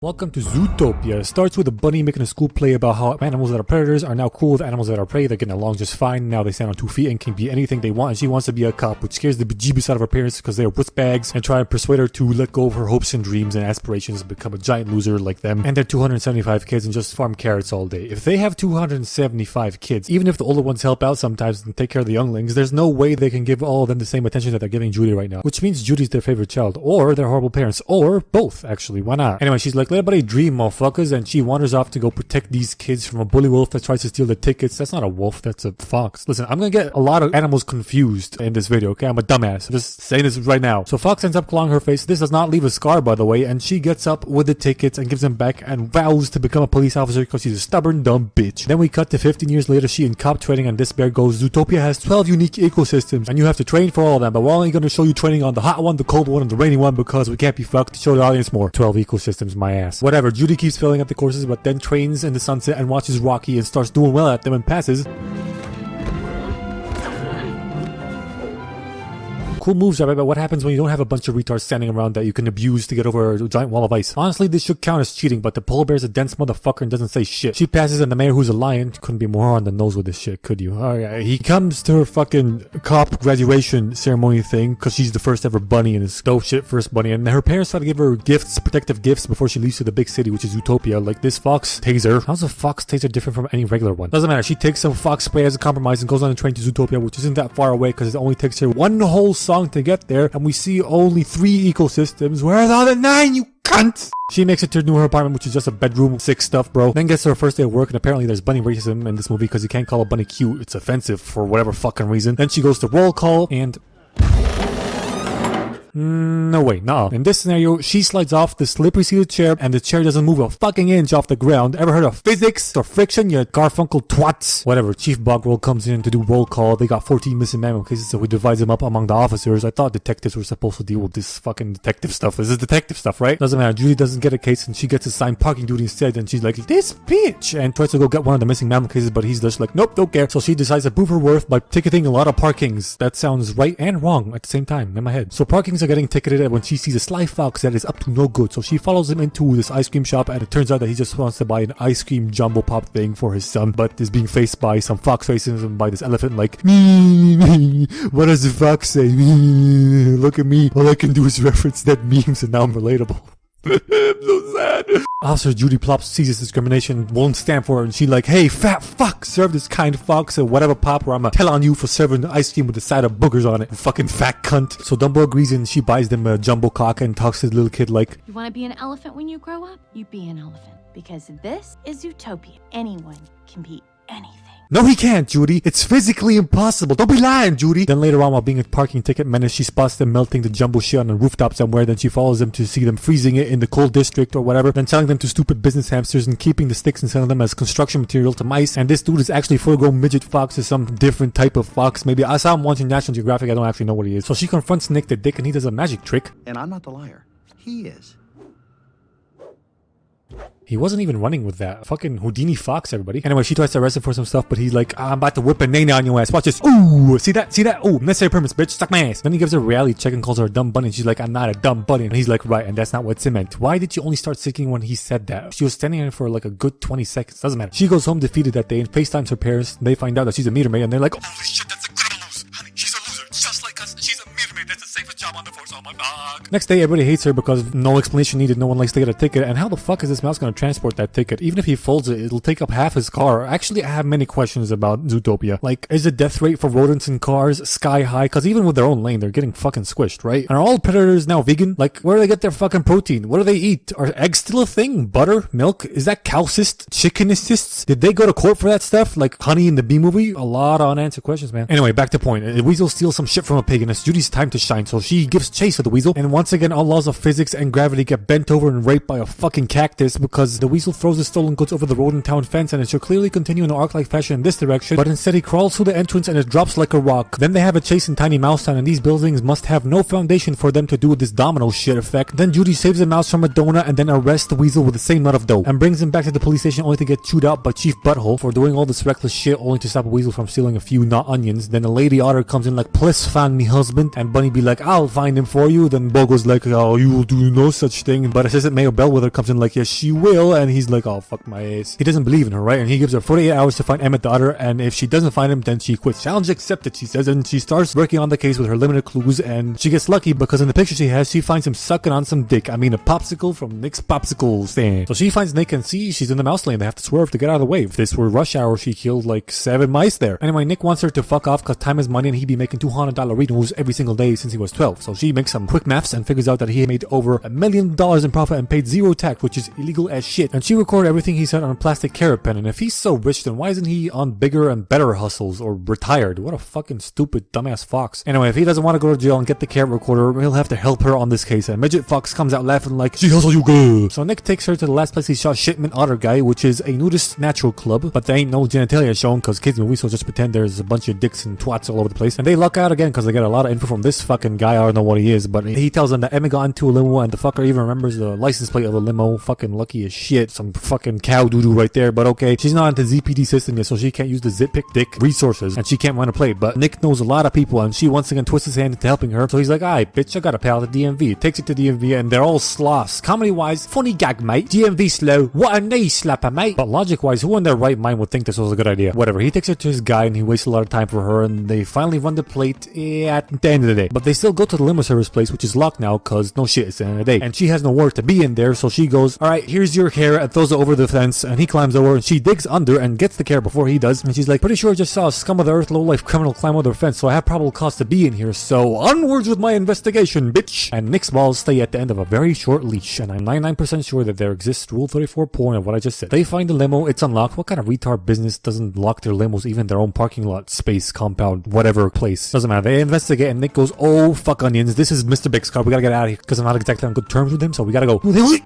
Welcome to Zootopia. It starts with a bunny making a school play about how animals that are predators are now cool with animals that are prey. They're getting along just fine. Now they stand on 2 feet and can be anything they want. And she wants to be a cop, which scares the bejeebus out of her parents because they are wussbags and try to persuade her to let go of her hopes and dreams and aspirations and become a giant loser like them. And they're 275 kids and just farm carrots all day. If they have 275 kids, even if the older ones help out sometimes and take care of the younglings, there's no way they can give all of them the same attention that they're giving Judy right now. Which means Judy's their favorite child, or they're horrible parents, or both actually. Why not? Anyway, she's like, let everybody dream, motherfuckers, and she wanders off to go protect these kids from a bully wolf that tries to steal the tickets. That's not a wolf, that's a fox. Listen, I'm gonna get a lot of animals confused in this video, okay? I'm a dumbass. I'm just saying this right now. So Fox ends up clawing her face. This does not leave a scar, by the way, and she gets up with the tickets and gives them back and vows to become a police officer because she's a stubborn, dumb bitch. Then we cut to 15 years later, she in cop training, and this bear goes, Zootopia has 12 unique ecosystems, and you have to train for all of them, but we're only gonna show you training on the hot one, the cold one, and the rainy one because we can't be fucked. Show the audience more. 12 ecosystems, my ass. Whatever, Judy keeps failing at the courses, but then trains in the sunset and watches Rocky and starts doing well at them and passes. Cool moves, right? But what happens when you don't have a bunch of retards standing around that you can abuse to get over a giant wall of ice? Honestly, this should count as cheating, but the polar bear's a dense motherfucker and doesn't say shit. She passes, and the mayor, who's a lion, couldn't be more on the nose with this shit, could you? Alright, he comes to her fucking cop graduation ceremony thing, because she's the first ever bunny and is dope shit first bunny, and her parents try to give her gifts, protective gifts, before she leaves to the big city, which is Zootopia, like this fox taser. How's a fox taser different from any regular one? Doesn't matter, she takes some fox spray as a compromise and goes on a train to Zootopia, which isn't that far away, because it only takes her one whole song to get there. And we see only 3 ecosystems. Where are the other 9, you cunt? She makes it to her apartment, which is just a bedroom, sick stuff, bro. Then gets to her first day of work, and apparently there's bunny racism in this movie because you can't call a bunny cute. It's offensive for whatever fucking reason. Then she goes to roll call, and no way, nah. In this scenario, she slides off the slippery seated chair and the chair doesn't move a fucking inch off the ground. Ever heard of physics or friction, you Garfunkel twats? Whatever, Chief Bogwell comes in to do roll call. They got 14 missing mammal cases, so he divides them up among the officers. I thought detectives were supposed to deal with this fucking detective stuff. This is detective stuff, right? Doesn't matter, Judy doesn't get a case and she gets assigned parking duty instead, and she's like, this bitch! And tries to go get one of the missing mammal cases, but he's just like, nope, don't care. So she decides to prove her worth by ticketing a lot of parkings. That sounds right and wrong at the same time in my head. So parkings are getting ticketed when she sees a sly fox that is up to no good, so she follows him into this ice cream shop, and it turns out that he just wants to buy an ice cream jumbo pop thing for his son, but is being faced by some fox faces and by this elephant like, me. What does the fox say? Me. Look at me, all I can do is reference that memes and now I'm relatable. I'm so sad. Officer Judy Plops sees this discrimination, won't stand for it, and she like, hey, fat fuck, serve this kind fox or whatever pop, or I'ma tell on you for serving the ice cream with a side of boogers on it, you fucking fat cunt. So Dumbo agrees and she buys them a jumbo cock and talks to the little kid like, you want to be an elephant when you grow up? You be an elephant. Because this is Zootopia. Anyone can be anything. No, he can't, Judy. It's physically impossible. Don't be lying, Judy. Then later on, while being a parking ticket menace, she spots them melting the jumbo shit on a rooftop somewhere. Then she follows them to see them freezing it in the cold district or whatever. Then selling them to stupid business hamsters and keeping the sticks and selling them as construction material to mice. And this dude is actually full-grown midget fox, is some different type of fox. Maybe I saw him once in National Geographic. I don't actually know what he is. So she confronts Nick the Dick and he does a magic trick. And I'm not the liar. He is. He wasn't even running with that. Fucking Houdini Fox, everybody. Anyway, she tries to arrest him for some stuff, but he's like, I'm about to whip a nana on your ass. Watch this. Ooh, see that? See that? Ooh, necessary permits, bitch. Suck my ass. Then he gives her a reality check and calls her a dumb bunny. And she's like, I'm not a dumb bunny. And he's like, right, and that's not what it meant. Why did you only start singing when he said that? She was standing there for like a good 20 seconds. Doesn't matter. She goes home defeated that day and FaceTimes her parents. They find out that she's a meter maid and they're like, holy shit, that's a criminal loser. Honey, she's a loser. Just like us. She's a meter maid. That's the safest job on the force. Oh my god. Next day, everybody hates her because no explanation needed. No one likes to get a ticket. And how the fuck is this mouse going to transport that ticket? Even if he folds it, it'll take up half his car. Actually, I have many questions about Zootopia. Like, is the death rate for rodents in cars sky high? Because even with their own lane, they're getting fucking squished, right? And are all predators now vegan? Like, where do they get their fucking protein? What do they eat? Are eggs still a thing? Butter? Milk? Is that cow cyst? Chicken cysts? Did they go to court for that stuff? Like Honey in the Bee movie? A lot of unanswered questions, man. Anyway, back to point. The weasel steals some shit from a pig and it's Judy's time to shine, so she gives chase to the weasel. And once again, all laws of physics and gravity get bent over and raped by a fucking cactus because the weasel throws the stolen goods over the road and town fence, and it should clearly continue in an arc-like fashion in this direction, but instead he crawls through the entrance and it drops like a rock. Then they have a chase in Tiny Mouse Town, and these buildings must have no foundation for them to do this domino shit effect. Then Judy saves the mouse from a donut and then arrests the weasel with the same nut of dough and brings him back to the police station only to get chewed out by Chief Butthole for doing all this reckless shit only to stop a weasel from stealing a few not onions. Then a lady otter comes in like, please find me husband, and Bunny be like, I'll find him for you. Then Bo goes like, oh, you will do no such thing. But Assistant Mayor Bellwether comes in like, yes, she will. And he's like, oh, fuck my ass. He doesn't believe in her, right? And he gives her 48 hours to find Emmett the Otter. And if she doesn't find him, then she quits. Challenge accepted, she says. And she starts working on the case with her limited clues. And she gets lucky because in the picture she has, she finds him sucking on some dick. I mean, a popsicle from Nick's popsicle stand. So she finds Nick and see she's in the mouse lane. They have to swerve to get out of the way. If this were rush hour, she killed like 7 mice there. Anyway, Nick wants her to fuck off because time is money and he'd be making $200 every single day since he was 12. So she makes some quick maths and figures out that he made over $1 million in profit and paid 0 tax, which is illegal as shit. And she recorded everything he said on a plastic carrot pen. And if he's so rich, then why isn't he on bigger and better hustles or retired? What a fucking stupid dumbass fox. Anyway, if he doesn't want to go to jail and get the carrot recorder, he'll have to help her on this case. And Midget Fox comes out laughing like, she hustle you good. So Nick takes her to the last place he shot Shipment Otter Guy, which is a nudist natural club, but there ain't no genitalia shown because kids movies, so just pretend there's a bunch of dicks and twats all over the place. And they luck out again because they get a lot of info from this fucking guy. I don't know what he is, but he tells them that Emmett got into a limo and the fucker even remembers the license plate of the limo. Fucking lucky as shit. Some fucking cow doo-doo right there, but okay. She's not into ZPD system yet, so she can't use the zip pick dick resources and she can't run a plate. But Nick knows a lot of people and she once again twists his hand into helping her. So he's like, alright, bitch, I got a pal at the DMV. Takes it to DMV and they're all sloths. Comedy wise, funny gag, mate. DMV slow. What a knee slapper, mate. But logic wise, who in their right mind would think this was a good idea? Whatever. He takes her to his guy and he wastes a lot of time for her and they finally run the plate at the end of the day. But they still go to the limo service place, which is locked now because no shit, it's the end of the day. And she has no work to be in there, so she goes, alright, here's your hair, and throws it over the fence. And he climbs over and she digs under and gets the care before he does. And she's like, pretty sure I just saw a scum of the earth low-life criminal climb over the fence, so I have probable cause to be in here. So onwards with my investigation, bitch. And Nick's balls stay at the end of a very short leash. And I'm 99% sure that there exists Rule 34 porn of what I just said. They find the limo, it's unlocked. What kind of retard business doesn't lock their limos, even their own parking lot, space, compound, whatever place? Doesn't matter. They investigate and Nick goes, oh fuck onions, this is Mr. Big's car. We gotta get out of here because I'm not exactly on good terms with him, so we gotta go.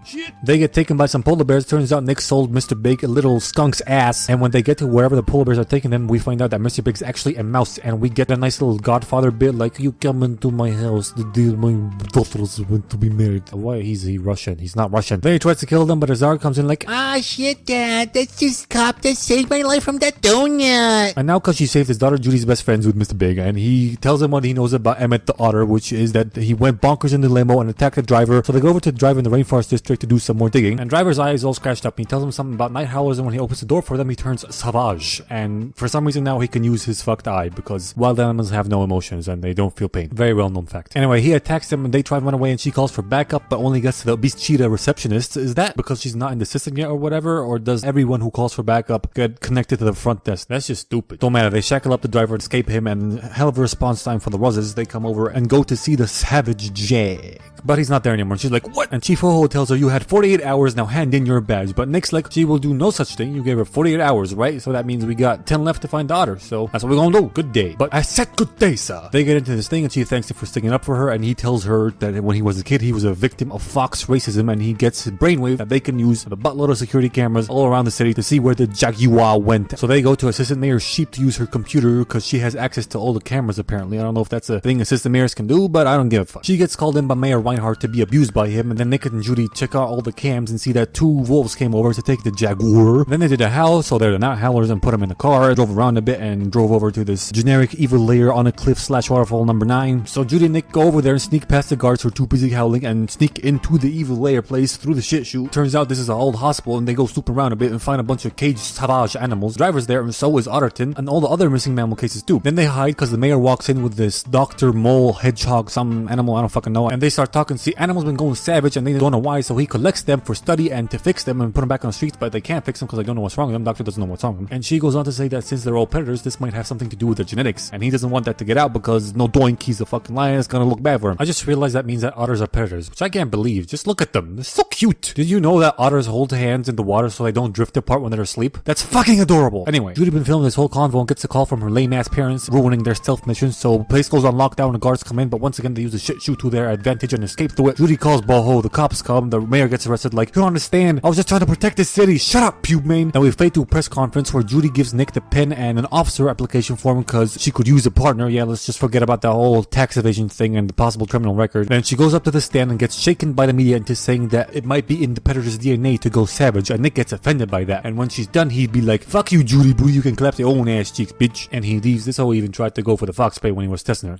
Shit. They get taken by some polar bears. Turns out Nick sold Mr. Big a little skunk's ass. And when they get to wherever the polar bears are taking them, we find out that Mr. Big's actually a mouse. And we get a nice little Godfather bit like, you come into my house, the deal my daughters want to be married. Why is he Russian? He's not Russian. Then he tries to kill them, but Azar comes in like, ah shit, Dad, that's just cop that saved my life from that donut. And now because she saved his daughter, Judy's best friends with Mr. Big, and he tells him what he knows about Emmett the Otter, which is that he went bonkers in the limo and attacked the driver. So they go over to the driver in the rainforest district to do some more digging. And driver's eye is all scratched up. And he tells him something about night howlers, and when he opens the door for them, he turns savage. And for some reason now he can use his fucked eye because wild animals have no emotions and they don't feel pain. Very well known fact. Anyway, he attacks them and they try to run away and she calls for backup but only gets to the obese cheetah receptionist. Is that because she's not in the system yet or whatever? Or does everyone who calls for backup get connected to the front desk? That's just stupid. Don't matter. They shackle up the driver, escape him, and hell of a response time for the Roses. They come over and go to see the Savage Jack. But he's not there anymore. She's like, what? And Chief Ho-Ho tells her, you had 48 hours, now hand in your badge. But Nick's like, she will do no such thing. You gave her 48 hours, right? So that means we got 10 left to find the otter. So that's what we're gonna do. Good day. But I said good day, sir. They get into this thing and she thanks him for sticking up for her. And he tells her that when he was a kid, he was a victim of fox racism. And he gets his brainwave that they can use with a buttload of security cameras all around the city to see where the Jaguar went. So they go to Assistant Mayor Sheep to use her computer because she has access to all the cameras apparently. I don't know if that's a thing Assistant Mayors can do, but I don't give a fuck. She gets called in by Mayor Reinhardt to be abused by him, and then Nick and Judy check out all the cams and see that 2 wolves came over to take the Jaguar. Then they did a howl, so they're not howlers, and put them in the car, drove around a bit, and drove over to this generic evil lair on a cliff / waterfall number 9. So Judy and Nick go over there and sneak past the guards who are too busy howling and sneak into the evil lair place through the shit chute. Turns out this is an old hospital, and they go snoop around a bit and find a bunch of caged savage animals. Driver's there, and so is Otterton, and all the other missing mammal cases too. Then they hide because the mayor walks in with this Dr. Mole Hedgehog, some animal I don't fucking know, and they start talking. See, animals been going savage and they don't know why, so he collects them for study and to fix them and put them back on the streets, but they can't fix them because they don't know what's wrong with them. Doctor doesn't know what's wrong with them. And she goes on to say that since they're all predators, this might have something to do with their genetics, and he doesn't want that to get out because no doink, he's a fucking lion, it's gonna look bad for him. I just realized that means that otters are predators, which I can't believe. Just look at them. They're so cute. Did you know that otters hold hands in the water so they don't drift apart when they're asleep? That's fucking adorable. Anyway, Judy been filming this whole convo and gets a call from her lame ass parents ruining their stealth mission, so the place goes on lockdown and guards come in, but once again they use the shit shoot to their advantage and escape through it. Judy calls Boho, the cops come, the mayor gets arrested like, you don't understand, I was just trying to protect the city, shut up, pube man. Now we fade to a press conference where Judy gives Nick the pen and an officer application form because she could use a partner. Yeah, let's just forget about the whole tax evasion thing and the possible criminal record. Then she goes up to the stand and gets shaken by the media into saying that it might be in the predator's DNA to go savage, and Nick gets offended by that. And when she's done, he'd be like, fuck you, Judy boo, you can clap your own ass cheeks, bitch. And he leaves. This how he even tried to go for the fox spray when he was testing her.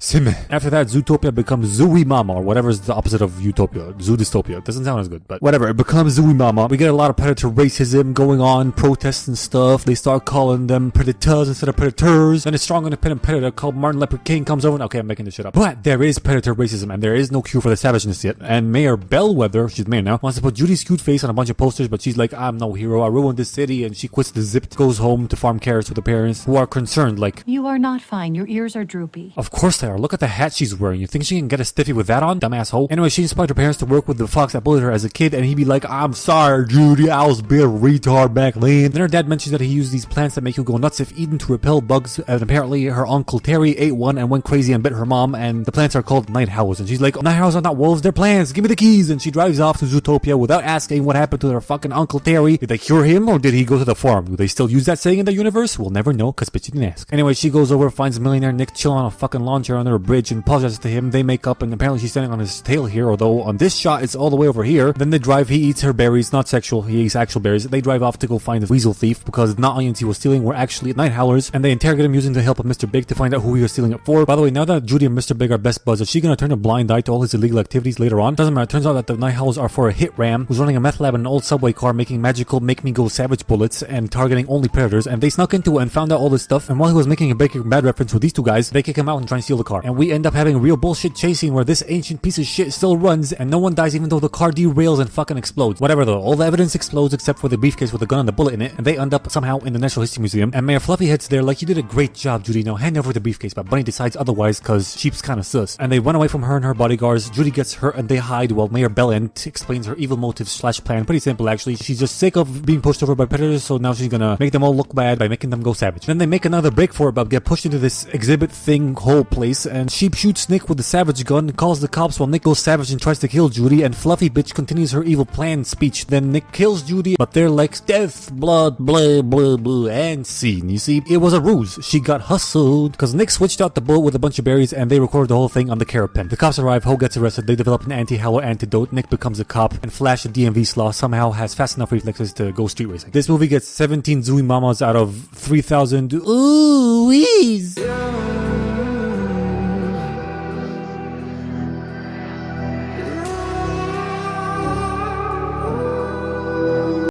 Sim. After that, Zootopia becomes Zooey Mama, or whatever is the opposite of Utopia. Zoo Dystopia. It doesn't sound as good, but whatever. It becomes Zooey Mama. We get a lot of predator racism going on, protests and stuff. They start calling them predators instead of predators. Then a strong independent predator called Martin Luther King comes over. Okay, I'm making this shit up. But there is predator racism, and there is no cure for the savageness yet. And Mayor Bellwether, she's mayor now, wants to put Judy's cute face on a bunch of posters, but she's like, I'm no hero. I ruined this city, and she quits the zip, goes home to farm carrots with her parents, who are concerned, like, You are not fine. Your ears are droopy. of course they are. Look at the hat she's wearing. You think she can get a stiffy with that on? Dumbass hoe. Anyway, she inspired her parents to work with the fox that bullied her as a kid, and he'd be like, I'm sorry, Judy, I was being a retard back then. Then her dad mentions that he used these plants that make you go nuts if eaten to repel bugs, and apparently her uncle Terry ate one and went crazy and bit her mom, and the plants are called night howls. And she's like, night howls are not wolves, they're plants. Give me the keys. And she drives off to Zootopia without asking what happened to her fucking uncle Terry. Did they cure him, or did he go to the farm? Do they still use that saying in the universe? We'll never know, cause bitch didn't ask. Anyway, she goes over, finds millionaire Nick chilling on a fucking lawn chair under a bridge and apologizes to him. They make up, and apparently she's standing on his tail here, although on this shot it's all the way over here. Then they drive, he eats her berries, not sexual, he eats actual berries. They drive off to go find the weasel thief, because not onions he was stealing were actually night howlers, and they interrogate him using the help of Mr. Big to find out who he was stealing it for. By the way, now that Judy and Mr. Big are best buds, is she gonna turn a blind eye to all his illegal activities later on? Doesn't matter, it turns out that the night howls are for a hit ram who's running a meth lab in an old subway car, making magical make me go savage bullets and targeting only predators, and they snuck into it and found out all this stuff, and while he was making a Breaking Bad reference with these two guys, they kick him out and try and steal the car. And we end up having a real bullshit chasing where this ancient piece of shit still runs and no one dies even though the car derails and fucking explodes. Whatever though, all the evidence explodes except for the briefcase with the gun and the bullet in it, and they end up somehow in the Natural History Museum, and Mayor Fluffyhead's there like, you did a great job, Judy, now hand over the briefcase, but Bunny decides otherwise cause sheep's kinda sus. And they run away from her and her bodyguards. Judy gets hurt and they hide while Mayor Bellend explains her evil motives / plan. Pretty simple actually. She's just sick of being pushed over by predators, so now she's gonna make them all look bad by making them go savage. Then they make another break for it but get pushed into this exhibit thing hole place, and Sheep shoots Nick with the savage gun, calls the cops while Nick goes savage and tries to kill Judy, and Fluffy bitch continues her evil plan speech. Then Nick kills Judy, but they're like, death, blood, blah, blah, blah, and scene. You see, it was a ruse. She got hustled because Nick switched out the bullet with a bunch of berries and they recorded the whole thing on the carrot pen. The cops arrive, Ho gets arrested, they develop an anti-howler antidote, Nick becomes a cop, and Flash, the DMV slaw, somehow has fast enough reflexes to go street racing. This movie gets 17 Zooey Mamas out of 3,000 ooh-wees.